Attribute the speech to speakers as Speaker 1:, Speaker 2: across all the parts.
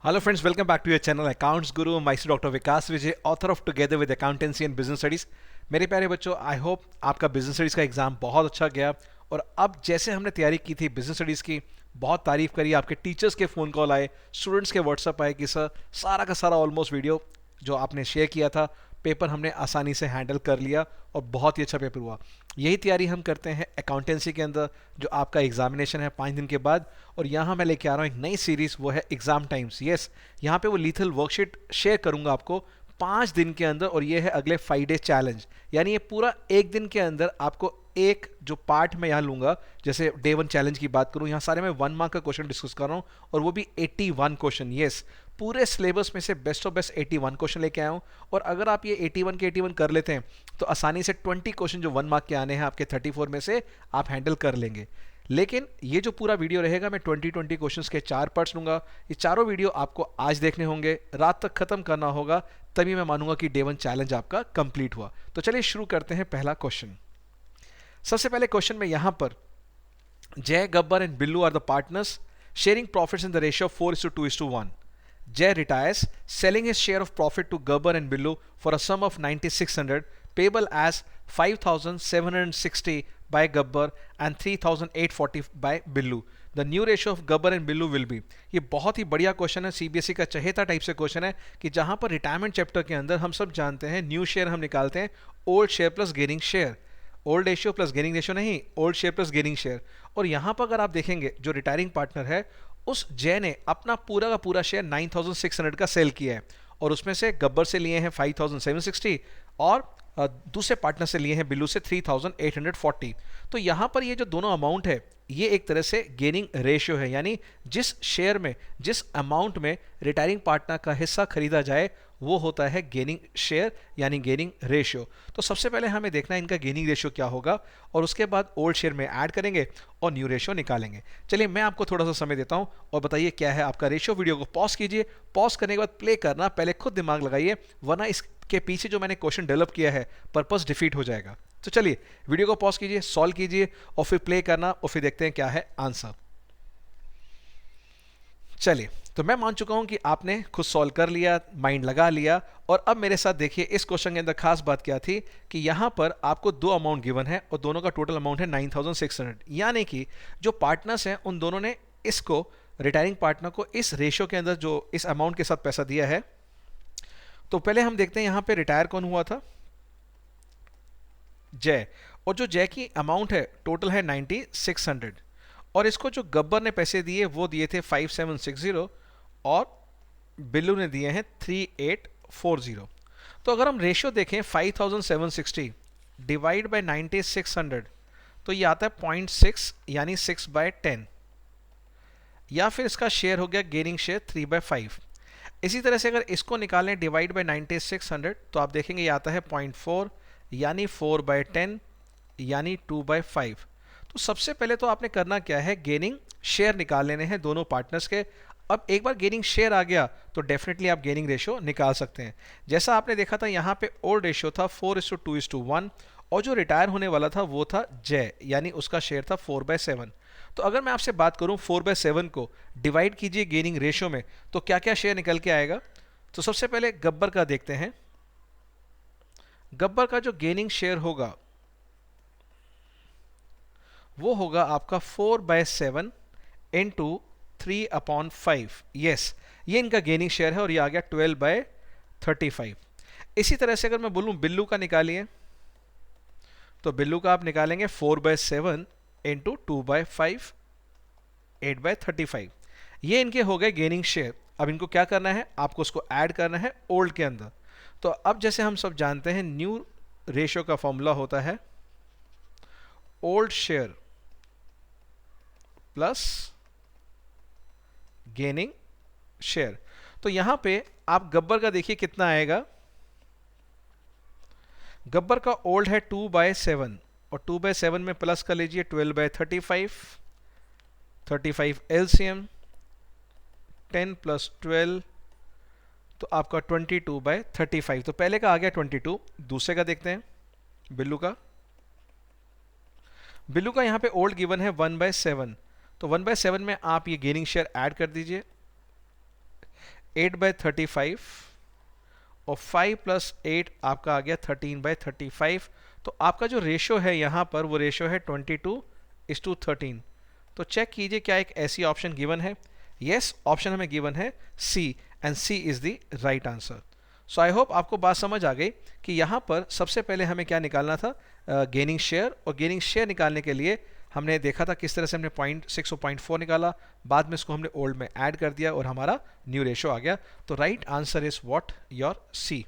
Speaker 1: Hello friends, welcome back to your channel Accounts Guru. Myself Dr. Vikas Vijay, author of Together with Accountancy and Business Studies. मेरे प्यारे बच्चों, I hope आपका business studies का exam बहुत अच्छा गया। और अब जैसे हमने तैयारी की थी बिजनेस स्टडीज़ की, बहुत तारीफ करी, आपके टीचर्स के फ़ोन कॉल आए, स्टूडेंट्स के व्हाट्सअप आए कि सर सारा का सारा ऑलमोस्ट वीडियो जो आपने शेयर किया था, पेपर हमने आसानी से हैंडल कर लिया और बहुत ही अच्छा पेपर हुआ। यही तैयारी हम करते हैं अकाउंटेंसी के अंदर, जो आपका एग्जामिनेशन है 5 दिन के बाद। और यहाँ मैं लेके आ रहा हूँ एक नई सीरीज़, वो है एग्ज़ाम टाइम्स। यस, यहाँ पे वो लीथल वर्कशीट शेयर करूँगा आपको 5 दिन के अंदर, और ये है अगले 5 डे चैलेंज। यानी ये पूरा एक दिन के अंदर आपको एक जो पार्ट मैं यहाँ लूँगा, जैसे डे 1 चैलेंज की बात करूँ, यहाँ सारे मैं 1 मार्क का क्वेश्चन डिस्कस कर रहा हूँ, और वो भी 81 क्वेश्चन। यस, पूरे सिलेबस में से बेस्ट ऑफ बेस्ट 81 क्वेश्चन लेके आया हूँ। और अगर आप ये 81 के 81 कर लेते हैं तो आसानी से 20 क्वेश्चन जो 1 मार्क के आने हैं आपके 34 में से आप हैंडल कर लेंगे। लेकिन ये जो पूरा वीडियो रहेगा, मैं 20 क्वेश्चंस के 4 पार्ट्स लूँगा। ये चारों वीडियो आपको आज देखने होंगे, रात तक खत्म करना होगा, तभी मैं मानूंगा कि डे 1 चैलेंज आपका कंप्लीट हुआ। तो चलिए शुरू करते हैं पहला क्वेश्चन। सबसे पहले क्वेश्चन में यहाँ पर Jay, Gabbar and Billu are the partners sharing profits in the ratio of 4:2:1. Jay retires, selling his share of profit to Gabbar and Billu for a sum of 9600, payable as 5760 by Gabbar and 3840 by Billu. The new ratio of Gabbar and Billu will be. ये बहुत ही बढ़िया question है, CBSE का चहेता type से question है, कि जहां पर रिटायरमेंट चैप्टर के अंदर हम सब जानते हैं न्यू शेयर हम निकालते हैं old share plus gaining share. Old ratio plus gaining ratio नहीं, old share plus gaining share. और यहाँ पर अगर आप देखेंगे जो रिटायरिंग पार्टनर है, उस जय ने अपना पूरा का पूरा शेयर 9600 का सेल किया है, और उसमें से गब्बर से लिए हैं 5760 और दूसरे पार्टनर से लिए हैं बिल्लू से 3840। तो यहाँ पर ये जो दोनों अमाउंट है, ये एक तरह से गेनिंग रेशियो है, यानी जिस शेयर में, जिस अमाउंट में रिटायरिंग पार्टनर का हिस्सा खरीदा जाए, वो होता है गेनिंग शेयर यानी गेनिंग रेशियो। तो सबसे पहले हमें देखना है इनका गेनिंग रेशियो क्या होगा, और उसके बाद ओल्ड शेयर में ऐड करेंगे और न्यू रेशियो निकालेंगे। चलिए मैं आपको थोड़ा सा समय देता हूं और बताइए क्या है आपका रेशियो। वीडियो को पॉज कीजिए, पॉज करने के बाद प्ले करना, पहले खुद दिमाग लगाइए, वरना इसके पीछे जो मैंने क्वेश्चन डेवलप किया है पर्पस डिफीट हो जाएगा। तो चलिए वीडियो को पॉज कीजिए, सॉल्व कीजिए और फिर प्ले करना, और फिर देखते हैं क्या है आंसर। चलिए, तो मैं मान चुका हूं कि आपने खुद सॉल्व कर लिया, माइंड लगा लिया। और अब मेरे साथ देखिए, इस क्वेश्चन के अंदर खास बात क्या थी कि यहां पर आपको दो अमाउंट गिवन है और दोनों का टोटल अमाउंट है 9600। यानी कि जो पार्टनर्स हैं उन दोनों ने इसको, रिटायरिंग पार्टनर को, इस रेशियो के अंदर जो इस अमाउंट के साथ पैसा दिया है। तो पहले हम देखते हैं यहां पे रिटायर कौन हुआ था, जय। और जो जय की अमाउंट है टोटल है 9600, और इसको जो गब्बर ने पैसे दिए वो दिए थे 5760 और बिल्लू ने दिए हैं 3840। तो अगर हम रेशियो देखें 5760 डिवाइड बाय 9600, तो ये आता है 0.6 यानी 6/10, या फिर इसका शेयर हो गया गेनिंग शेयर 3/5। इसी तरह से अगर इसको निकालें डिवाइड बाय 9600, तो आप देखेंगे ये आता है 0.4 यानी 4/10 यानी 2/5। तो सबसे पहले तो आपने करना क्या है, गेनिंग शेयर निकाल लेने हैं दोनों पार्टनर्स के। अब एक बार गेनिंग शेयर आ गया तो डेफिनेटली आप गेनिंग रेशियो निकाल सकते हैं। जैसा आपने देखा था यहाँ पे ओल्ड रेशियो था 4:2:1, और जो रिटायर होने वाला था वो था जय, यानी उसका शेयर था 4/7। तो अगर मैं आपसे बात करूं 4/7 को डिवाइड कीजिए गेनिंग रेशियो में, तो क्या क्या शेयर निकल के आएगा। तो सबसे पहले गब्बर का देखते हैं। गब्बर का जो गेनिंग शेयर होगा वो होगा आपका 4/7 इंटू 3/5। यस, ये इनका गेनिंग शेयर है, और ये आ गया 12/35। इसी तरह से अगर मैं बोलूं बिल्लू का निकालिए, तो बिल्लू का आप निकालेंगे 4/7 इंटू 2/5, 8/35। ये इनके हो गए गेनिंग शेयर। अब इनको क्या करना है, आपको उसको ऐड करना है ओल्ड के अंदर। तो अब जैसे हम सब जानते हैं न्यू रेशियो का फॉर्मूला होता है old share plus gaining share. तो यहां पे आप गब्बर का देखिए कितना आएगा। गब्बर का ओल्ड है 2/7, और 2/7 में प्लस कर लीजिए 12/35, 35 एलसीएम, 10 + 12, तो आपका 22/35। तो पहले का आ गया 22। दूसरे का देखते हैं बिल्लू का। बिल्लू का यहाँ पे ओल्ड गिवन है 1/7, तो 1/7 में आप ये गेनिंग शेयर ऐड कर दीजिए। 8/35 और 5 + 8 आपका आ गया 13/35। तो आपका जो रेशो है यहाँ पर वो रेशो है 22:13। तो चेक कीजिए क्या एक ऐसी ऑप्शन गिवन है। यस, ऑप्शन हमें गिवन है C, and C is the right answer. So I hope आपको बात समझ आ गई कि यहाँ पर सबसे पहले हमें क्या निकालना था, गेनिंग शेयर। और गेनिंग शेयर निकालने के लिए हमने देखा था किस तरह से हमने 0.6 और 0.4 निकाला, बाद में इसको हमने ओल्ड में ऐड कर दिया और हमारा न्यू रेशो आ गया। तो right answer is what, your C.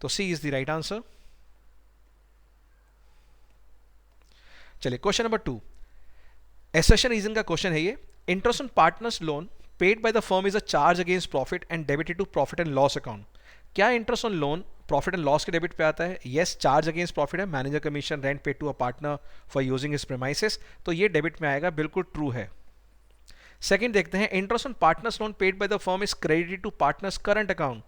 Speaker 1: तो C is the right answer. चलिए क्वेश्चन नंबर 2, एसेशन रीजन का क्वेश्चन है ये। Interest on partners loan paid by the firm is a charge against profit and debited to profit and loss account. क्या interest on loan profit and loss के debit पे आता है? Yes, charge against profit है, manager commission, rent paid to a partner for using his premises, तो ये debit में आएगा, बिल्कुल ट्रू है। सेकंड देखते हैं, interest on partners loan paid by the firm is credited to partners current account.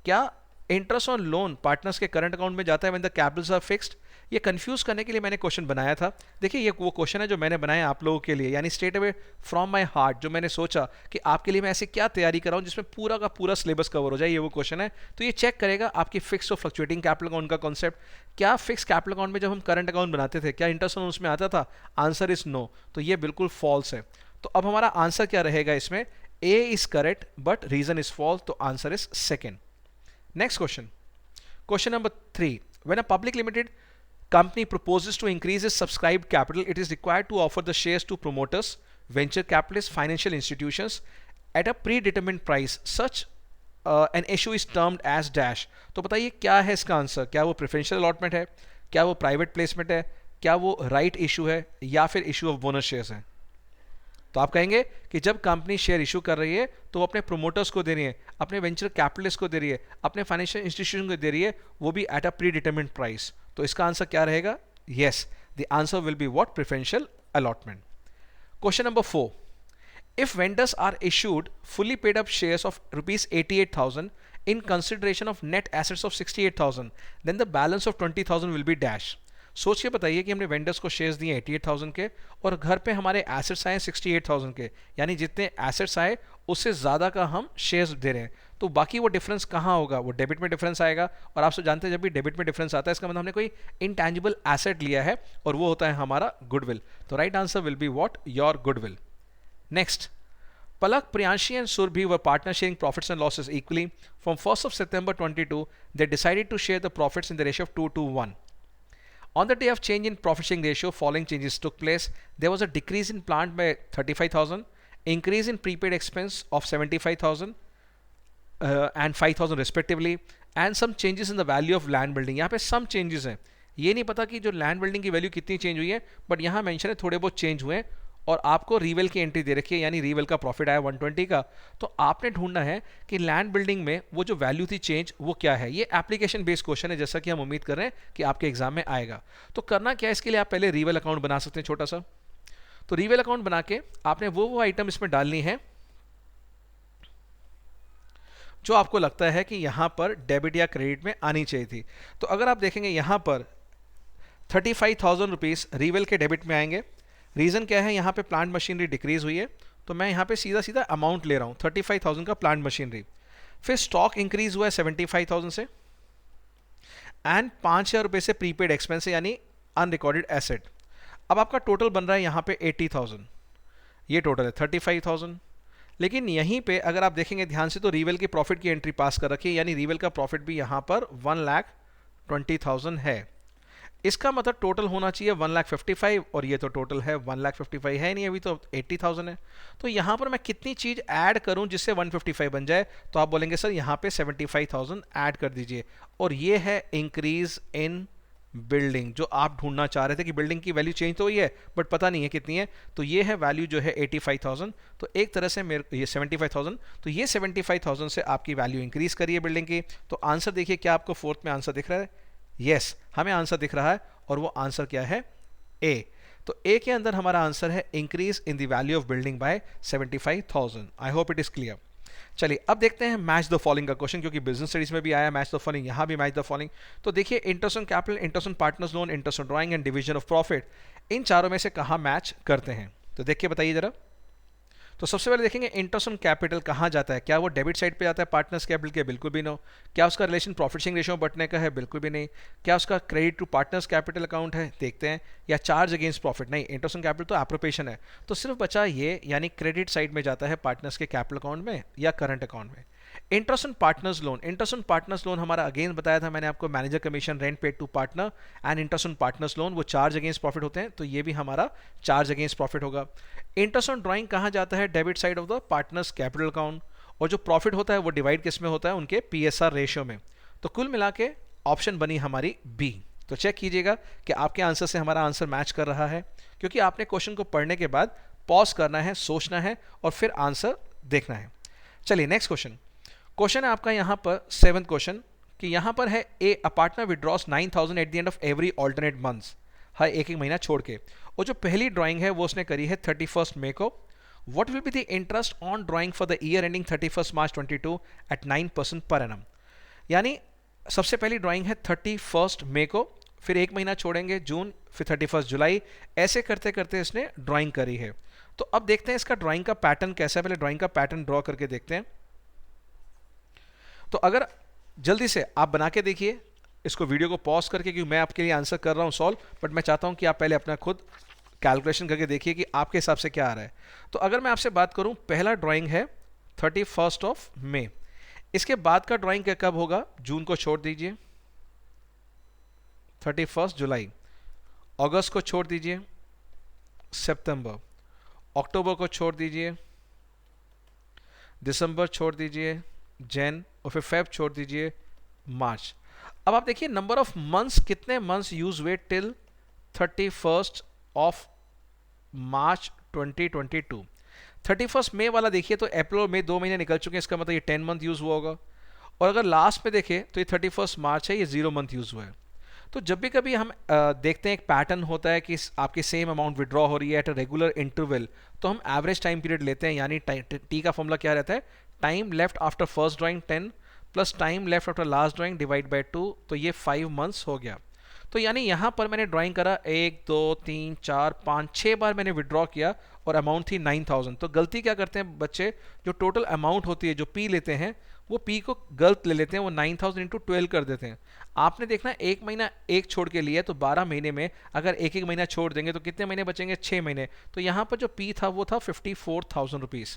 Speaker 1: क्या इंटरेस्ट ऑन लोन पार्टनर्स के करंट अकाउंट में जाता है when the capitals are fixed? ये कंफ्यूज करने के लिए मैंने क्वेश्चन बनाया था। देखिए ये वो क्वेश्चन है जो मैंने बनाया आप लोगों के लिए, यानी straight away from my heart, जो मैंने सोचा कि आपके लिए मैं ऐसे क्या तैयारी कराऊं जिसमें पूरा का पूरा सिलेबस कवर हो जाए, ये वो क्वेश्चन है। तो ये चेक करेगा आपकी फिक्स और फ्लक्चुएटिंग कैपिटल अकाउंट का कॉन्सेप्ट। क्या फिक्स कैपिटल अकाउंट में जब हम करंट अकाउंट बनाते थे क्या इंटरेस्ट ऑन उसमें आता था? आंसर इज नो, तो ये बिल्कुल फॉल्स है। तो अब हमारा आंसर क्या रहेगा इसमें? A is correct but reason is false, तो answer is second. Next question, question number 3, when a public limited company proposes to increase its subscribed capital, it is required to offer the shares to promoters, venture capitalists, financial institutions at a predetermined price. Such an issue is termed as dash. तो बताइए क्या है इसका answer? क्या वो preferential allotment है, क्या वो प्राइवेट प्लेसमेंट है, क्या वो राइट इशू है, या फिर इशू ऑफ बोनस शेयर्स है? तो आप कहेंगे कि जब कंपनी शेयर इशू कर रही है तो वो अपने प्रोमोटर्स को दे रही है, अपने वेंचर कैपिटलिस्ट को दे रही है, अपने फाइनेंशियल इंस्टीट्यूशन को दे रही है, वो भी at a predetermined price. तो इसका आंसर क्या रहेगा? Yes, the answer will be what, preferential allotment. Question number 4, if vendors are issued fully paid up shares of ₹88,000 in consideration of net assets of 68,000, then the balance of 20,000 will be dash. सोच के बताइए कि हमने vendors को shares दिए 88,000 के और घर पे हमारे एसेट्स आए 68,000 के, यानी जितने एसेट्स आए उससे ज़्यादा का हम शेयर्स दे रहे हैं। तो बाकी वो डिफरेंस कहाँ होगा? वो डेबिट में डिफरेंस आएगा। और आप सब जानते हैं जब भी डेबिट में डिफरेंस आता है इसका मतलब हमने कोई इंटैंजिबल एसेट लिया है और वो होता है हमारा गुडविल। तो right answer will be what, your goodwill. Next, Palak, Priyanshi and Surbhi were partners sharing profits and losses equally. From 1st of September 22, they decided to share the profits in the ratio of 2:1. On the day of change in profit sharing ratio, following changes took place. There was a decrease in plant by 35,000, increase in prepaid expense of 75,000 and 5,000 respectively, and some changes in the value of land building. यहाँ पे some changes हैं, ये नहीं पता कि जो land building की value कितनी चेंज हुई है, बट यहाँ मेंशन है थोड़े बहुत चेंज हुए हैं। और आपको रीवेल की एंट्री दे रखी है, यानी रीवेल का प्रॉफिट आया 120 का। तो आपने ढूंढना है कि लैंड बिल्डिंग में वो जो वैल्यू थी चेंज वो क्या है। ये एप्लीकेशन बेस्ड क्वेश्चन है, जैसा कि हम उम्मीद कर रहे हैं कि आपके एग्जाम में आएगा। तो करना क्या है, इसके लिए आप पहले रीवेल अकाउंट बना सकते हैं छोटा सा। तो रीवेल अकाउंट बना के आपने वो आइटम इसमें डालनी है जो आपको लगता है कि यहां पर डेबिट या क्रेडिट में आनी चाहिए थी। तो अगर आप देखेंगे यहां पर 35,000 रुपीज रीवेल के डेबिट में आएंगे। रीज़न क्या है, यहाँ पे प्लांट मशीनरी डिक्रीज हुई है, तो मैं यहाँ पे सीधा सीधा अमाउंट ले रहा हूँ 35,000 का प्लांट मशीनरी। फिर स्टॉक इंक्रीज हुआ है 75,000 से, एंड 5,000 रुपये से प्रीपेड एक्सपेंस यानी अनरिकॉर्डेड एसेट। अब आपका टोटल बन रहा है यहाँ पे 80,000, ये टोटल है 35,000। लेकिन यहीं पे अगर आप देखेंगे ध्यान से तो रीवेल की प्रॉफिट की एंट्री पास कर रखी है, यानी रीवेल का प्रॉफिट भी यहाँ पर 1,20,000 है। इसका मतलब टोटल होना चाहिए 1,55,000 और ये तो टोटल है 1,55,000 है नहीं, अभी तो 80,000 है। तो यहाँ पर मैं कितनी चीज़ ऐड करूँ जिससे 155 बन जाए? तो आप बोलेंगे सर यहाँ पे 75,000 ऐड कर दीजिए, और ये है इंक्रीज इन बिल्डिंग जो आप ढूंढना चाह रहे थे कि बिल्डिंग की वैल्यू चेंज तो हुई है बट पता नहीं है कितनी है। तो ये है वैल्यू जो है 85,000, तो एक तरह से मेरे ये 75,000, तो ये 75,000 से आपकी वैल्यू इंक्रीज करिए बिल्डिंग की। तो आंसर देखिए क्या आपको फोर्थ में आंसर दिख रहा है? यस, हमें आंसर दिख रहा है, और वो आंसर क्या है? ए। तो ए के अंदर हमारा आंसर है increase in the value of building bye 75,000। I hope it is clear. चलिए अब देखते हैं मैच द फॉलोइंग का क्वेश्चन, क्योंकि बिजनेस स्टडीज में भी आया मैच द फॉलोइंग, यहाँ भी मैच द फॉलोइंग। तो देखिए interest on capital, interest on partners loan, interest on drawing and division of profit, इन चारों में से कहाँ मैच करते हैं? तो देख के बताइए जरा। तो सबसे पहले देखेंगे इंटरेस्ट ऑन कैपिटल कहाँ जाता है, क्या वो डेबिट साइड पे जाता है पार्टनर्स कैपिटल के, बिल्कुल भी नो। क्या उसका रिलेशन प्रॉफिट शेयरिंग रेशियो बढ़ने का है, बिल्कुल भी नहीं। क्या उसका credit to partners capital account है, देखते हैं। या चार्ज अगेंस्ट प्रॉफिट, नहीं, इंटरेस्ट ऑन कैपिटल तो एप्रोप्रिएशन है, तो सिर्फ बचा ये, यानी क्रेडिट साइड में जाता है पार्टनर्स के कैपिटल अकाउंट में या करंट अकाउंट में। Interest on partners loan, interest on partners loan हमारा अगेन बताया था मैंने आपको, manager commission, rent paid to partner and interest on partners loan, वो चार्ज अगेंस्ट प्रॉफिट होते हैं, तो ये भी हमारा चार्ज अगेंस्ट प्रॉफिट होगा। इंटरेस्ट ऑन ड्राइंग कहाँ जाता है, debit side of the partners capital account, और जो प्रॉफिट होता है वो डिवाइड किस में होता है, उनके पीएसआर रेशियो में। तो कुल मिला के ऑप्शन बनी हमारी बी। तो चेक कीजिएगा कि आपके आंसर से हमारा आंसर मैच कर रहा है, क्योंकि आपने क्वेश्चन को पढ़ने के बाद पॉज करना है, सोचना है और फिर आंसर देखना है। चलिए नेक्स्ट क्वेश्चन। क्वेश्चन है आपका यहाँ पर 7th क्वेश्चन कि यहाँ पर है a partner withdraws 9,000 at the end of every alternate months, हर एक एक महीना छोड़ के, और जो पहली ड्राइंग है वो उसने करी है 31 मई को। What will be the interest on drawing for the year ending 31 March 22 at 9% per annum. यानी सबसे पहली ड्राइंग है 31 मई को, फिर एक महीना छोड़ेंगे जून, फिर 31 जुलाई, ऐसे करते करते इसने ड्राइंग करी है। तो अब देखते हैं इसका ड्राइंग का पैटर्न कैसा है, पहले ड्राइंग का पैटर्न ड्रॉ करके देखते हैं। तो अगर जल्दी से आप बना के देखिए इसको, वीडियो को पॉज करके, क्योंकि मैं आपके लिए आंसर कर रहा हूं सॉल्व, बट मैं चाहता हूं कि आप पहले अपना खुद कैलकुलेशन करके देखिए कि आपके हिसाब से क्या आ रहा है। तो अगर मैं आपसे बात करूं, पहला ड्राइंग है 31 मई, इसके बाद का ड्राइंग कब होगा, जून को छोड़ दीजिए, 31 जुलाई, अगस्त को छोड़ दीजिए, सितंबर, अक्टूबर को छोड़ दीजिए, दिसंबर छोड़ दीजिए, जैन, और फिर फेब छोड़ दीजिए, मार्च। अब आप देखिए नंबर ऑफ मंथ्स, कितने मंथ्स यूज हुए टिल 31 मार्च 2022। 31 मई वाला देखिए तो अप्रैल और मई 2 महीने निकल चुके हैं, इसका मतलब ये 10 मंथ यूज हुआ होगा। और अगर लास्ट में देखें तो ये 31 मार्च है, ये 0 मंथ यूज हुआ है। तो जब भी कभी हम देखते हैं एक पैटर्न होता है कि आपकी सेम अमाउंट विड्रॉ हो रही है एट अ रेगुलर इंटरवल, तो हम एवरेज टाइम पीरियड लेते हैं, यानी टी का फॉर्मूला क्या रहता है, time left after first drawing 10 plus time left after last drawing divide by 2, तो ये 5 मंथ्स हो गया। तो यानी यहाँ पर मैंने ड्राइंग करा 1 2 3 4 5 6 बार मैंने विड्रॉ किया और अमाउंट थी 9,000। तो गलती क्या करते हैं बच्चे, जो टोटल अमाउंट होती है जो पी लेते हैं वो पी को गलत ले लेते हैं, वो 9,000 इंटू 12 कर देते हैं। आपने देखना एक महीना एक छोड़ के लिया, तो 12 महीने में अगर एक एक महीना छोड़ देंगे तो कितने महीने बचेंगे, 6 महीने। तो यहाँ पर जो पी था वो था 54,000 रुपीज़।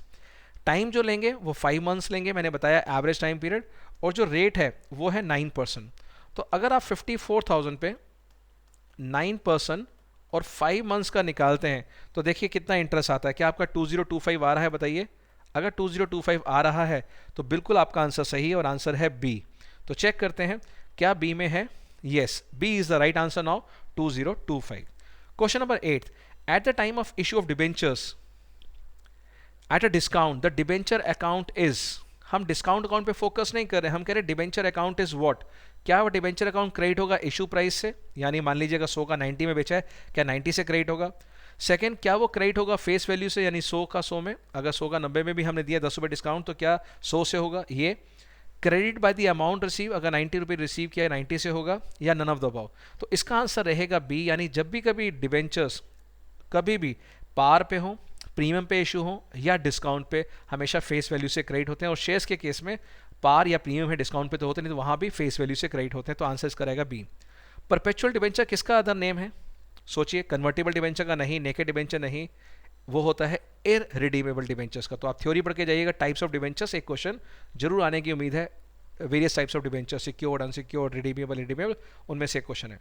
Speaker 1: टाइम जो लेंगे वो 5 मंथ्स लेंगे, मैंने बताया एवरेज टाइम पीरियड, और जो रेट है वो है 9%। तो अगर आप 54,000 पे 9% और 5 मंथ्स का निकालते हैं तो देखिए कितना इंटरेस्ट आता है। क्या आपका 2025 आ रहा है, बताइए। अगर 2025 आ रहा है तो बिल्कुल आपका आंसर सही है और आंसर है बी। तो चेक करते हैं क्या बी में है, yes, B is the right answer now, 2025। Question number 8, at the time of issue of debentures at a discount the debenture account is, हम डिस्काउंट अकाउंट पे फोकस नहीं कर रहे, हम कह रहे डिबेंचर अकाउंट इज व्हाट। क्या वो डिबेंचर अकाउंट क्रेडिट होगा इशू प्राइस से, यानी मान लीजिएगा 100 का 90 में बेचा है, क्या 90 से क्रेडिट होगा। सेकंड, क्या वो क्रेडिट होगा फेस वैल्यू से, यानी 100 का 100 में, अगर 100 का 90 में भी हमने दिया 10 रुपये डिस्काउंट तो क्या 100 से होगा। ये credit by the amount receive, अगर 90 रुपये रिसीव किया 90 से होगा, या नन ऑफ द अबव। तो इसका आंसर रहेगा बी, यानी जब भी कभी डिबेंचर्स कभी भी पार पे हो, प्रीमियम पे इशू हो या डिस्काउंट पे, हमेशा फेस वैल्यू से क्रेडिट होते हैं। और शेयर्स के केस में पार या प्रीमियम है, डिस्काउंट पे तो होते नहीं, तो वहाँ भी फेस वैल्यू से क्रेडिट होते हैं। तो आंसर इसका रहेगा बी। परपेचुअल डिबेंचर किसका अदर नेम है, सोचिए। कन्वर्टेबल डिबेंचर का नहीं, नेकेड डिबेंचर नहीं, वो होता है इररिडीमेबल डिबेंचर्स का। तो आप थ्योरी पढ़ के जाइएगा, टाइप्स ऑफ डिबेंचर्स, एक क्वेश्चन जरूर आने की उम्मीद है। Various types of debenture, secured, unsecured, redeemable, redeemable, उनमें से एक क्वेश्चन है।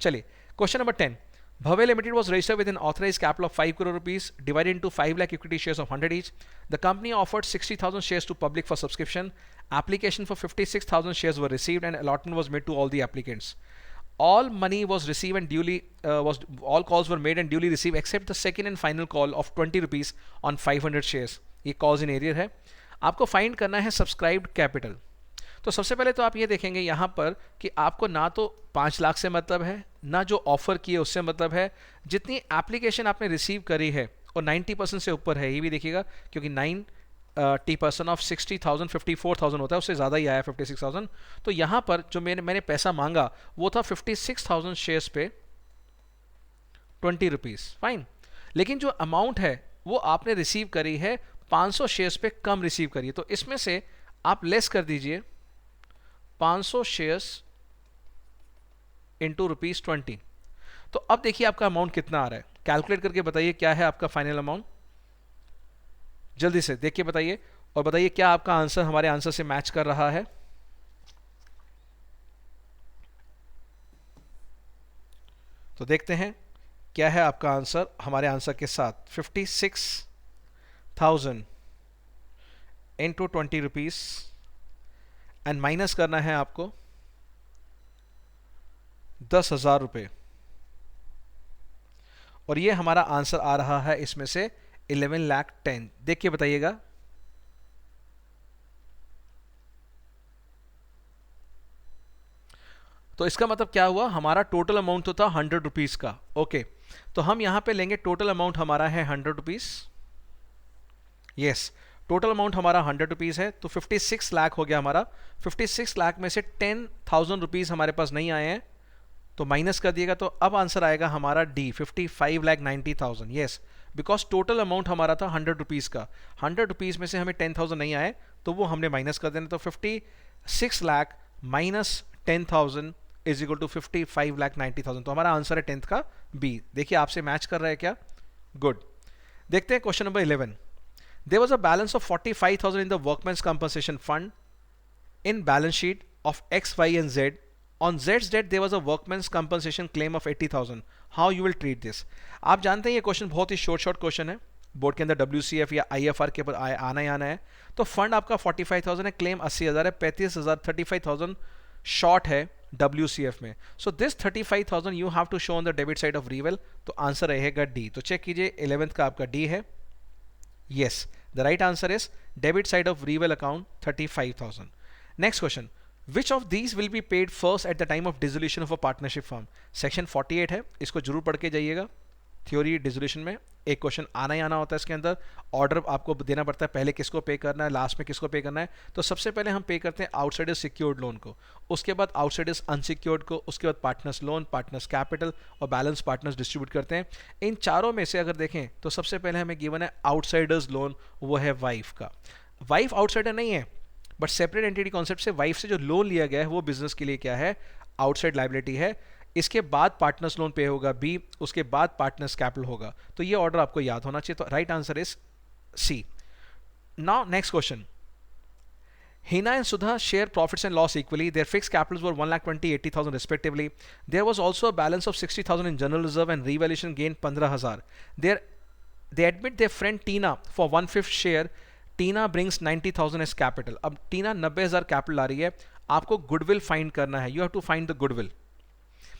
Speaker 1: चलिए question number 10, Bhave Limited was registered with an authorized capital of 5 crore rupees divided into 5 lakh equity shares of 100 each. The company offered 60,000 shares to public for subscription. Application for 56,000 shares were received and allotment was made to all the applicants. All money was received and duly all calls were made and duly received except the second and final call of 20 rupees on 500 shares. ये calls in arrear है। आपको find करना है subscribed capital। तो सबसे पहले तो आप ये देखेंगे यहाँ पर कि आपको ना तो 5 लाख से मतलब है, ना जो ऑफर किए उससे मतलब है। जितनी एप्लीकेशन आपने रिसीव करी है और 90% से ऊपर है, ये भी देखिएगा, क्योंकि 90% ऑफ 60,000 54,000 होता है, उससे ज़्यादा ही आया 56,000। तो यहाँ पर जो मैंने पैसा मांगा वो था 56,000 शेयर्स पे 20 रुपीज़, फाइन। लेकिन जो अमाउंट है वो आपने रिसीव करी है 500 शेयर्स पे कम रिसीव करिए। तो इसमें से आप लेस कर दीजिए 500 शेयर्स इंटू ₹20। तो अब देखिए आपका अमाउंट कितना आ रहा है, कैलकुलेट करके बताइए क्या है आपका फाइनल अमाउंट। जल्दी से देखिए बताइए, और बताइए क्या आपका आंसर हमारे आंसर से मैच कर रहा है। तो देखते हैं क्या है आपका आंसर हमारे आंसर के साथ। 56,000 इंटू ₹20 एंड माइनस करना है आपको 10,000 रुपये, और ये हमारा आंसर आ रहा है इसमें से 11,10,000। देखिए बताइएगा। तो इसका मतलब क्या हुआ, हमारा टोटल अमाउंट तो था ₹100 का। ओके, तो हम यहां पे लेंगे टोटल अमाउंट हमारा है ₹100। यस, टोटल अमाउंट हमारा ₹100 है, तो 56 लाख हो गया हमारा। 56 लाख में से 10,000 रुपीज हमारे पास नहीं आए हैं, तो माइनस कर दिएगा। तो अब आंसर आएगा हमारा D, 55,90,000। Yes, because total amount हमारा था ₹100 का, ₹100 में से हमें 10,000 नहीं आए, तो वो हमने माइनस कर देना। तो 56 lakh minus 10,000 is equal to 55,90,000। तो हमारा आंसर है 10th का बी। देखिए आपसे मैच कर रहा है क्या? गुड। देखते हैं question number 11। There was a balance of 45,000 in the workmen's compensation fund in balance sheet of X, Y and Z. On Z's debt there was a workman's compensation claim of 80,000. How you will treat this? आप जानते हैं ये question बहुत ही short question है, board के अंदर WCF या IFR के ऊपर आना ही आना है। तो फंड आपका 45,000 है, क्लेम 80,000 है, 35,000 35,000 शॉर्ट है WCF में। So this 35,000 you have to show on the debit side of reval. तो आंसर रहेगा डी। तो चेक कीजिए 11th का आपका डी है। Yes, the right answer is debit side of reval account 35,000। Next question. Which of these will be paid first at the time of dissolution of a partnership firm? Section 48 है, इसको जरूर पढ़ के जाइएगा। Theory dissolution में एक question आना ही आना होता है, इसके अंदर ऑर्डर आपको देना पड़ता है, पहले किसको पे करना है, लास्ट में किसको पे करना है। तो सबसे पहले हम पे करते हैं आउटसाइडर्स सिक्योर्ड लोन को, उसके बाद आउटसाइडर्स अनसिक्योर्ड को, उसके बाद पार्टनर्स लोन, पार्टनर्स कैपिटल और बैलेंस पार्टनर्स डिस्ट्रीब्यूट करते हैं। इन चारों में से अगर देखें तो सबसे पहले हमें गिवन है आउटसाइडर्स लोन, वो है वाइफ का। वाइफ आउटसाइडर नहीं है, बट सेपरेट एंटिटी कॉन्सेप्ट से वाइफ से जो लोन लिया गया है वो बिजनेस के लिए क्या है, आउटसाइड लायबिलिटी है। इसके बाद पार्टनर्स लोन पे होगा बी, उसके बाद पार्टनर्स कैपिटल होगा। तो ये ऑर्डर आपको याद होना चाहिए। तो right answer is C. Now next question. Hina and Sudha share profits and loss equally. Their fixed capitals were 1,20,80,000 respectively. There was also a balance of 60,000 in general reserve and revaluation gain 15,000. They admit their friend Tina for 1/5 share. Tina brings 90,000 as capital. अब टीना 90,000 capital आ रही है, आपको goodwill find करना है। You have to find the goodwill.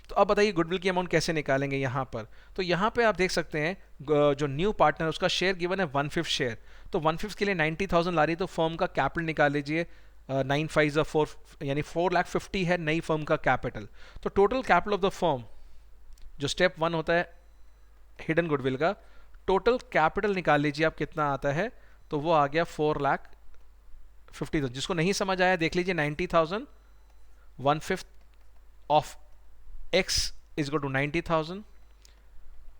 Speaker 1: तो अब बताइए goodwill की अमाउंट कैसे निकालेंगे यहाँ पर। तो यहाँ पे आप देख सकते हैं जो न्यू पार्टनर उसका शेयर गिवन है 1/5 शेयर, तो 1/5 के लिए 90,000 ला रही है, तो फर्म का कैपिटल निकाल लीजिए। 9 5 4 यानी 4,50,000 है नई फर्म का कैपिटल। तो total capital of the firm, जो स्टेप 1 होता है हिडन गुडविल का, टोटल कैपिटल निकाल लीजिए आप कितना आता है। तो वो आ गया 4,50,000। जिसको नहीं समझ आया देख लीजिए, 90,000 1/5 of x is equal to 90,000,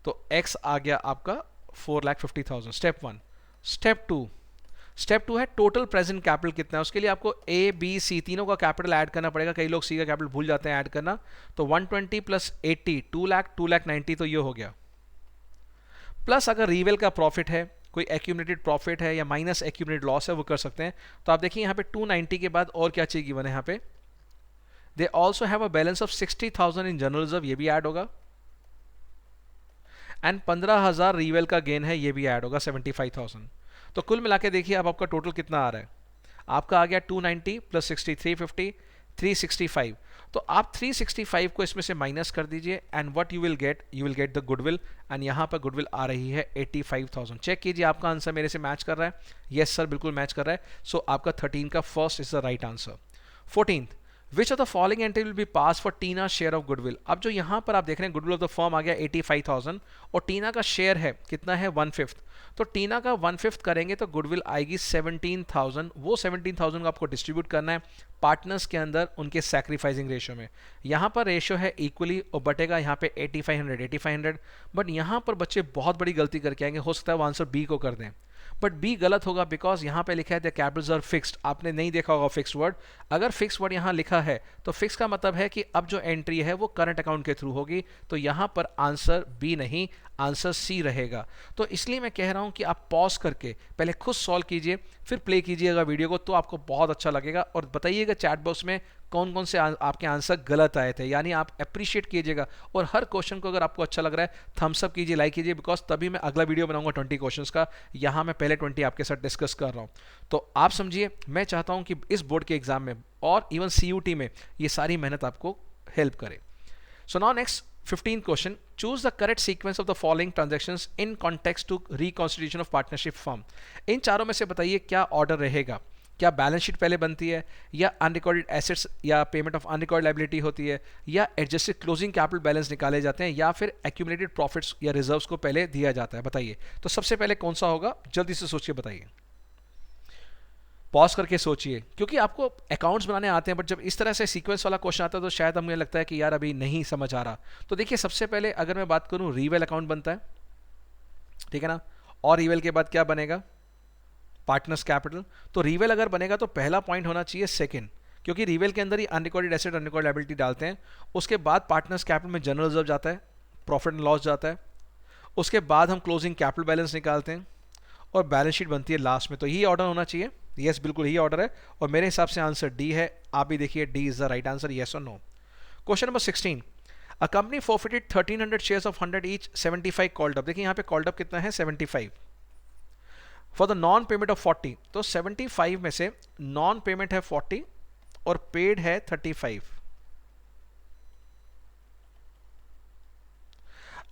Speaker 1: तो x आ गया आपका 4,50,000। स्टेप 1। स्टेप टू है टोटल प्रेजेंट कैपिटल कितना है। उसके लिए आपको A B C तीनों का कैपिटल ऐड करना पड़ेगा। कई लोग C का कैपिटल भूल जाते हैं ऐड करना। तो 120 प्लस 80 2,90,000, तो ये हो गया। प्लस अगर रीवेल का प्रॉफिट है, कोई एक्यूमुलेटेड प्रॉफिट है या माइनस एक्यूमुलेटेड लॉस है, वो कर सकते हैं। तो आप देखिए यहाँ पे 290 के बाद और क्या चाहिए गिवन है यहाँ पे। They also have a balance of 60,000 in general reserve, ये भी ऐड होगा। एंड 15,000 रीवेल का गेन है, ये भी ऐड होगा 75,000। तो कुल मिला के देखिए अब आपका टोटल कितना आ रहा है। आपका आ गया 290 प्लस 60 350 365। तो आप 365 को इसमें से माइनस कर दीजिए and what you will get the goodwill. And यहाँ पर गुडविल आ रही है 85,000। चेक कीजिए आपका आंसर मेरे से मैच कर रहा है। यस सर, बिल्कुल मैच कर रहा है। सो आपका 13 का first is the right answer. 14th, which of the following entry will be pass for Tina share of goodwill. अब जो यहाँ पर आप देख रहे हैं गुडविल ऑफ द फर्म आ गया 85,000 और टीना का शेयर है कितना है 1/5। तो टीना का 1/5 करेंगे तो गुडविल आएगी 17,000। वो 17,000 को आपको डिस्ट्रीब्यूट करना है पार्टनर्स के अंदर उनके सैक्रिफाइसिंग रेशियो में। यहाँ पर रेशियो है इक्वली और बटेगा यहाँ पे 8500। बट यहाँ पर बच्चे बहुत बड़ी गलती करके आएंगे, हो सकता है वो आंसर बी को कर दें। बट बी गलत होगा बिकॉज यहाँ पे लिखा है द कैपिटल्स आर फिक्स्ड, आपने नहीं देखा होगा फिक्स्ड वर्ड। अगर फिक्स वर्ड यहाँ लिखा है तो फिक्स का मतलब है कि अब जो एंट्री है वो करंट अकाउंट के थ्रू होगी, तो यहाँ पर आंसर बी नहीं, आंसर सी रहेगा। तो इसलिए मैं कह रहा हूँ कि आप पॉज करके पहले खुद सॉल्व कीजिए, फिर प्ले कीजिएगा वीडियो को, तो आपको बहुत अच्छा लगेगा। और बताइएगा चैट बॉक्स में कौन कौन से आपके आंसर गलत आए थे, यानी आप अप्रिशिएट कीजिएगा। और हर क्वेश्चन को अगर आपको अच्छा लग रहा है थम्स अप कीजिए, लाइक कीजिए, बिकॉज तभी मैं अगला वीडियो बनाऊंगा 20 क्वेश्चंस का। यहाँ मैं पहले 20 आपके साथ डिस्कस कर रहा हूँ। तो आप समझिए, मैं चाहता हूँ कि इस बोर्ड के एग्जाम में और इवन CUT में ये सारी मेहनत आपको हेल्प करे। So now next 15 question, choose the correct sequence of the following transactions in context to reconstitution of partnership firm. इन चारों में से बताइए क्या ऑर्डर रहेगा। क्या बैलेंस शीट पहले बनती है, या अनरिकॉर्डेड एसेट्स या पेमेंट ऑफ अनरिकॉर्डेड लायबिलिटी होती है, या एडजस्टेड क्लोजिंग कैपिटल बैलेंस निकाले जाते हैं, या फिर एक्यूमुलेटेड प्रॉफिट्स या रिजर्व्स को पहले दिया जाता है। बताइए तो सबसे पहले कौन सा होगा, जल्दी से सोचिए, बताइए, पॉज करके सोचिए, क्योंकि आपको अकाउंट्स बनाने आते हैं, बट जब इस तरह से सीक्वेंस वाला क्वेश्चन आता है तो शायद हमें लगता है कि यार अभी नहीं समझ आ रहा। तो देखिए सबसे पहले अगर मैं बात करूं, रीवेल अकाउंट बनता है, ठीक है ना, और रीवेल के बाद क्या बनेगा, पार्टनर्स कैपिटल। तो रीवेल अगर बनेगा तो पहला पॉइंट होना चाहिए सेकंड, क्योंकि रीवेल के अंदर ही अनरिकॉर्डेड एसेट अनरिकॉर्डेड लायबिलिटी डालते हैं। उसके बाद पार्टनर्स कैपिटल में जनरल रिजर्व जाता है, प्रॉफिट एंड लॉस जाता है, उसके बाद हम क्लोजिंग कैपिटल बैलेंस निकालते हैं, और बैलेंस शीट बनती है लास्ट में। तो यही ऑर्डर होना चाहिए। यस, बिल्कुल यही ऑर्डर है, और मेरे हिसाब से आंसर डी है। आप भी देखिए D is the right answer, yes और no. Question number 16, a company forfeited 1300 shares of 100 each, 75 called up. देखिए यहाँ पे कॉल्ड अप कितना है, 75 for the non payment of 40। तो 75 में से नॉन पेमेंट है 40 और पेड है 35।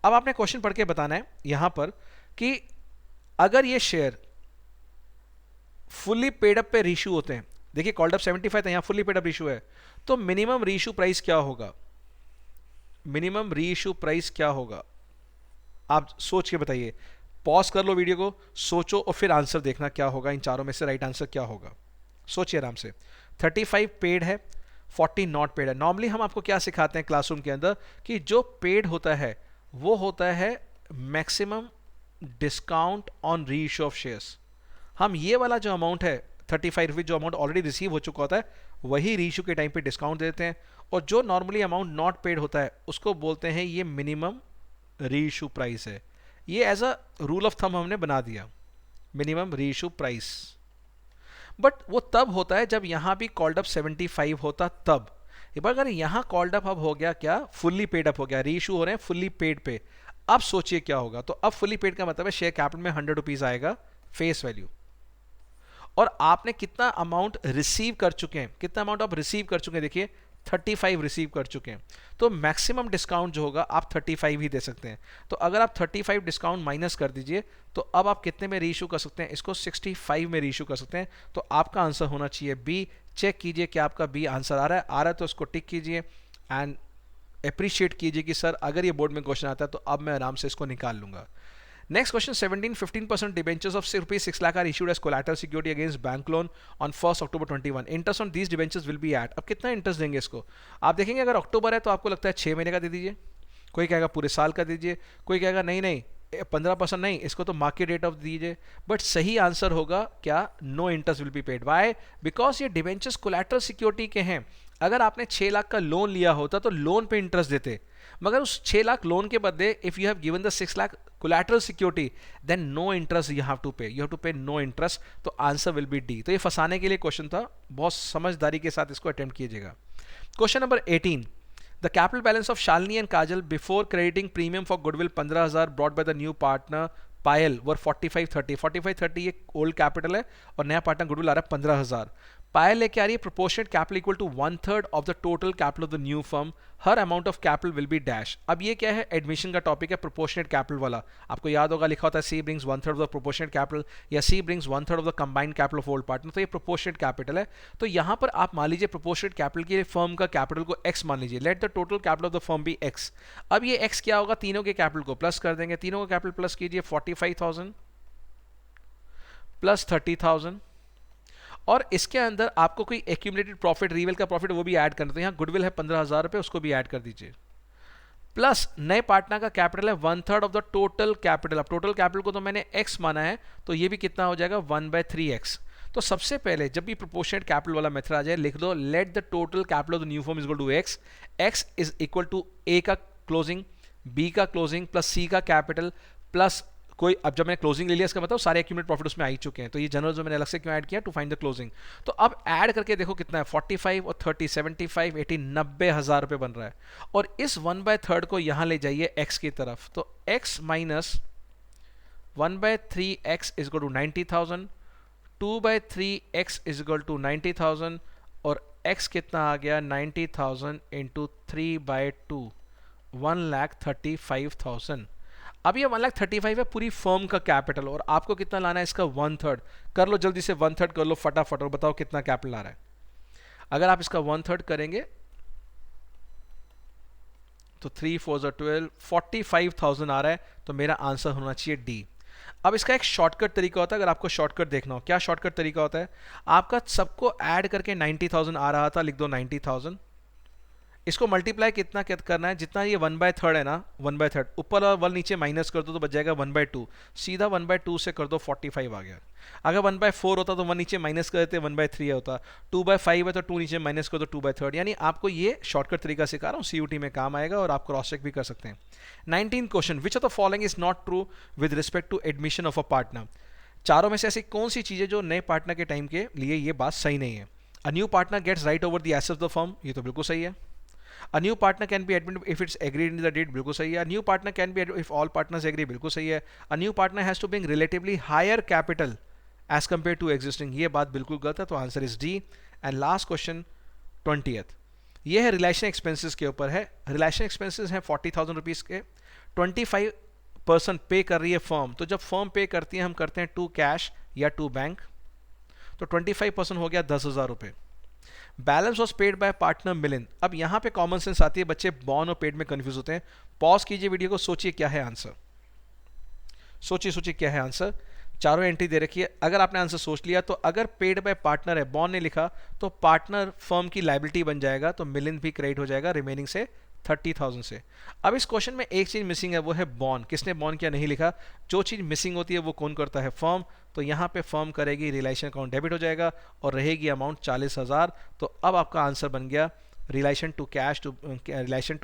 Speaker 1: अब आपने क्वेश्चन पढ़ के बताना है यहां पर कि अगर ये शेयर फुल्ली पेड अप पे रीशू होते हैं, देखिए कॉल्ड अप 75 था, यहां फुल्ली पेड अप रीशू है, तो मिनिमम रीशू प्राइस क्या होगा, मिनिमम रीशू प्राइस क्या होगा, आप सोच के बताइए। पॉज कर लो वीडियो को, सोचो और फिर आंसर देखना क्या होगा, इन चारों में से राइट आंसर क्या होगा, सोचिए आराम से। 35 पेड है, 40 नॉट पेड है। नॉर्मली हम आपको क्या सिखाते हैं क्लासरूम के अंदर कि जो पेड होता है वो होता है maximum discount on reissue of shares. हम ये वाला जो अमाउंट है 35 रुपीज, जो अमाउंट ऑलरेडी रिसीव हो चुका होता है, वही रीइश्यू के टाइम पे डिस्काउंट देते हैं। और जो नॉर्मली अमाउंट नॉट पेड होता है उसको बोलते हैं ये मिनिमम रीइश्यू प्राइस है। ये as a rule of thumb हमने बना दिया, मिनिमम रीइश्यू प्राइस। बट वो तब होता है जब यहां भी कॉल्ड अप 75 होता तब। अगर यहां कॉल्ड अप अब हो गया क्या, फुल्ली पेड अप हो गया, रीइश्यू हो रहे हैं फुल्ली पेड पे, अब सोचिए क्या होगा। तो अब फुल्ली पेड का मतलब है शेयर कैपिटल में 100 रुपीज आएगा फेस वैल्यू, और आपने कितना अमाउंट रिसीव कर चुके हैं, कितना अमाउंट आप रिसीव कर चुके हैं, देखिए 35 रिसीव कर चुके हैं। तो मैक्सिमम डिस्काउंट जो होगा आप 35 ही दे सकते हैं। तो अगर आप 35 डिस्काउंट माइनस कर दीजिए तो अब आप कितने में रीइश्यू कर सकते हैं, इसको 65 में रीइश्यू कर सकते हैं। तो आपका आंसर होना चाहिए बी। चेक कीजिए कि आपका बी आंसर आ रहा है, तो उसको टिक कीजिए एंड अप्रिशिएट कीजिए कि सर अगर ये बोर्ड में क्वेश्चन आता है तो अब मैं आराम से इसको निकाल लूंगा। Next question 17, 15% debentures of rupees 6 lakh are issued as collateral security against bank loan on 1st October 21. Interest on these debentures will be at। अब कितना इंटरेस्ट देंगे इसको, आप देखेंगे अगर अक्टूबर है तो आपको लगता है 6 महीने का दे दीजिए, कोई कहेगा पूरे साल का दीजिए, कोई कहेगा नहीं नहीं 15% नहीं, इसको तो मार्केट रेट ऑफ दीजिए। बट सही आंसर होगा क्या, no interest will be paid. Why, because ये डिबेंचर्स कोलैटरल सिक्योरिटी के हैं। अगर आपने 6 लाख का लोन लिया होता तो लोन पे इंटरेस्ट देते, मगर उस 6 लाख लोन के बदले if you have given the 6 lakh collateral security then no interest you have to pay no interest। तो आंसर विल बी डी। तो ये फंसाने के लिए क्वेश्चन था, बहुत समझदारी के साथ इसको अटेम्प्ट कीजिएगा। Question number 18, the capital balance of Shalini and Kajal before crediting premium for goodwill 15,000 brought by the new partner Payal were 4530 ये ओल्ड कैपिटल है और नया पार्टनर गुडविल आ रहा है 15,000। पायल लेके आ रही है proportionate capital equal to 1/3 of the total capital of the new firm, her amount of capital will be dash. अब ये क्या है, एडमिशन का टॉपिक है, प्रोपोर्शनेट कैपिटल वाला। आपको याद होगा लिखा होता है C brings 1/3 of the proportionate capital या C brings 1/3 of the combined capital of old partner. तो ये प्रोपोर्शनेट कैपिटल है। तो यहां पर आप मान लीजिए प्रोपोर्शनेट कैपिटल के फर्म का कैपिटल को x मान लीजिए, let the total capital of the firm be x। अब ये x क्या होगा, तीनों के कैपिटल को प्लस कर देंगे, तीनों का कैपिटल प्लस कीजिए 45,000 प्लस 30,000, और इसके अंदर आपको कोई एक्यूमुलेटेड प्रॉफिट, रीवेल का प्रॉफिट वो भी ऐड करना है। तो यहाँ गुडविल है 15,000 रुपये, उसको भी ऐड कर दीजिए। प्लस नए पार्टनर का कैपिटल है 1/3 ऑफ द टोटल कैपिटल। अब टोटल कैपिटल को तो मैंने x माना है, तो ये भी कितना हो जाएगा 1/3x। तो सबसे पहले जब भी प्रोपोर्शनेट कैपिटल वाला मेथड आ जाए लिख दो let the total capital of the new firm is equal to x। x is equal to a का क्लोजिंग, b का क्लोजिंग प्लस c का कैपिटल प्लस कोई, अब जब मैंने क्लोजिंग ले लिया इसका मतलब सारे एक्यूमुलेट प्रॉफिट उसमें आ ही चुके हैं, तो ये जनरल जो मैंने अलग से क्यों ऐड किया, टू फाइंड द क्लोजिंग। तो अब ऐड करके देखो कितना है 45 और 30 75 80 90,000 रुपये बन रहा है। और इस 1/3 को यहाँ ले जाइए x की तरफ, तो x minus 1/3x is equal to 90,000, 2/3x is equal to 90,000 और x कितना आ गया 90,000 इंटू 3/2 1,35,000। अब ये 1,35,000 है पूरी फर्म का कैपिटल और आपको कितना लाना है इसका 1/3। कर लो जल्दी से 1/3 कर लो फटाफट और बताओ कितना कैपिटल आ रहा है। अगर आप इसका 1/3 करेंगे तो 3 4 12 45,000 आ रहा है, तो मेरा आंसर होना चाहिए डी। अब इसका एक शॉर्टकट तरीका होता है, अगर आपको शॉर्टकट देखना हो, क्या शॉर्टकट तरीका होता है, आपका सबको ऐड करके 90,000 आ रहा था, लिख दो 90,000, इसको मल्टीप्लाई कितना करना है, जितना ये 1/3 है ना 1/3 ऊपर और 1 नीचे माइनस कर दो तो बच जाएगा 1/2, सीधा 1/2 से कर दो 45 आ गया। अगर 1/4 होता तो 1 नीचे माइनस कर देते 1/3 होता, 2/5 है तो 2 नीचे माइनस कर दो 2/3। यानी आपको ये शॉर्टकट तरीका सिखा रहा हूँ, सीयूटी में काम आएगा और आप क्रॉस चेक भी कर सकते हैं। 19 question, which of the following is not true with respect to admission of a partner. चारों में से ऐसी कौन सी चीज़ें जो नए पार्टनर के टाइम के लिए ये बात सही नहीं है। A new partner gets right over the assets of the firm, ये तो बिल्कुल सही है। A new partner can be admitted if it's agreed in the deed, बिल्कुल सही है। A new partner can be admitted if all partners agree, बिल्कुल सही है। A new partner has to bring relatively higher capital as compared to existing, ये बात बिल्कुल गलत है, तो answer is D. And last question 20th, ये है रिलेशन एक्सपेंसेस के ऊपर है। रिलेशन एक्सपेंसेस हैं 40,000 रुपीज़ के, 25% पे कर रही है फर्म, तो जब फर्म पे करती है हम करते हैं टू कैश या टू बैंक, तो 25% हो गया 10,000 रुपये। Balance was paid by partner Milind. अब यहाँ पे कॉमन सेंस आती है, बच्चे बॉर्न और पेड में कंफ्यूज होते हैं। पॉज कीजिए वीडियो को, सोचिए क्या है आंसर, सोचिए क्या है आंसर। चारों एंट्री दे रखी है, अगर आपने आंसर सोच लिया तो अगर पेड बाय पार्टनर है, बॉर्न ने लिखा तो पार्टनर फर्म की लायबिलिटी बन जाएगा, तो मिलिंद भी क्रेडिट हो जाएगा रिमेनिंग से 30,000 से। अब इस क्वेश्चन में एक चीज मिसिंग है, वो है बॉन्ड। किसने बॉन्ड किया नहीं लिखा, जो चीज मिसिंग होती है वो कौन करता है, फर्म। तो यहाँ पे फर्म करेगी, रिलेशन अकाउंट डेबिट हो जाएगा और रहेगी अमाउंट 40,000। तो अब आपका आंसर बन गया रिलेशन टू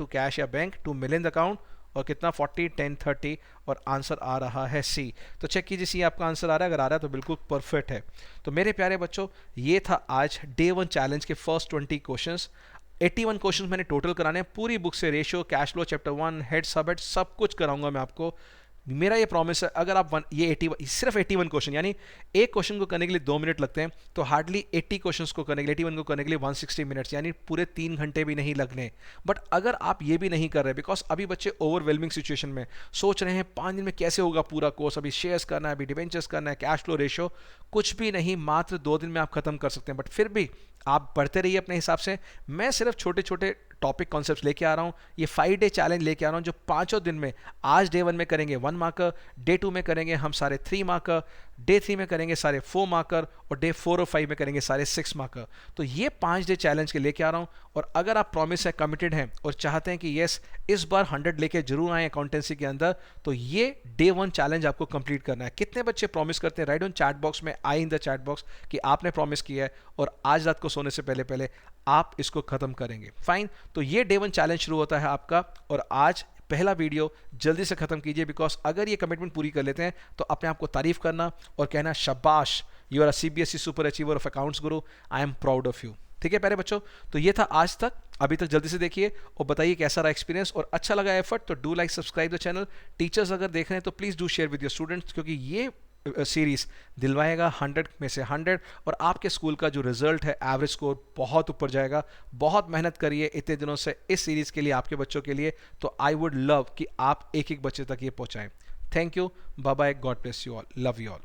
Speaker 1: कैश या बैंक टू मिलिंद अकाउंट, और कितना 40 10 30, और आंसर आ रहा है सी। तो चेक कीजिए सी आपका आंसर आ रहा है, अगर आ रहा है तो बिल्कुल परफेक्ट है। तो मेरे प्यारे बच्चों, ये था आज डे 1 चैलेंज के फर्स्ट 20 क्वेश्चंस। 81 क्वेश्चंस मैंने टोटल कराने हैं पूरी बुक से, ratio, cash flow, chapter 1, head सब हेड सब कुछ कराऊंगा मैं आपको। मेरा ये प्रॉमिस है, अगर आप ये 81 सिर्फ 81 क्वेश्चन, यानी एक क्वेश्चन को करने के लिए 2 मिनट लगते हैं, तो हार्डली 80 क्वेश्चंस को करने के लिए 81 को करने के लिए 160 मिनट्स, यानी पूरे 3 घंटे भी नहीं लगने। बट अगर आप ये भी नहीं कर रहे, बिकॉज अभी बच्चे ओवरवेलमिंग सिचुएशन में सोच रहे हैं 5 दिन में कैसे होगा पूरा कोर्स, अभी शेयर्स करना है, अभी डिबेंचर्स करना है, कैश फ्लो, रेशियो, कुछ भी नहीं, मात्र 2 दिन में आप खत्म कर सकते हैं। बट फिर भी आप पढ़ते रहिए अपने हिसाब से। मैं सिर्फ छोटे छोटे टॉपिक कॉन्सेप्ट्स लेके आ रहा हूँ, ये 5 डे चैलेंज लेके आ रहा हूँ, जो 5 दिन में, आज डे 1 में करेंगे 1 मार्कर, डे 2 में करेंगे हम सारे 3 मार्कर, डे 3 में करेंगे सारे 4 मार्कर, और डे 4 और 5 में करेंगे सारे 6 मार्कर। तो ये 5 डे चैलेंज के लेके आ रहा हूँ। और अगर आप प्रॉमिस है, कमिटेड हैं और चाहते हैं कि यस इस बार 100 लेके जरूर आए अकाउंटेंसी के अंदर, तो ये डे 1 चैलेंज आपको कंप्लीट करना है। कितने बच्चे प्रॉमिस करते हैं, राइट ऑन चैट बॉक्स में, आई इन द चैट बॉक्स कि आपने प्रॉमिस किया है और आज रात को सोने से पहले पहले आप इसको खत्म करेंगे। फाइन, तो ये डे 1 चैलेंज शुरू होता है आपका, और आज पहला वीडियो जल्दी से खत्म कीजिए, बिकॉज अगर ये कमिटमेंट पूरी कर लेते हैं तो अपने आप को तारीफ करना और कहना शाबाश, you are a CBSE super achiever of accounts guru, I am proud of you. ठीक है प्यारे बच्चों, तो ये था आज तक। अभी तक जल्दी से देखिए और बताइए कैसा रहा एक्सपीरियंस, और अच्छा लगा एफर्ट तो do like subscribe the channel. Teachers अगर देख रहे हैं तो please do share with your students, क्योंकि ये सीरीज दिलवाएगा 100 में से 100, और आपके स्कूल का जो रिजल्ट है, एवरेज स्कोर बहुत ऊपर जाएगा। बहुत मेहनत करिए इतने दिनों से इस सीरीज के लिए, आपके बच्चों के लिए, तो आई वुड लव कि आप एक एक बच्चे तक ये पहुंचाएं। Thank you, bye bye, God bless you all, love you all.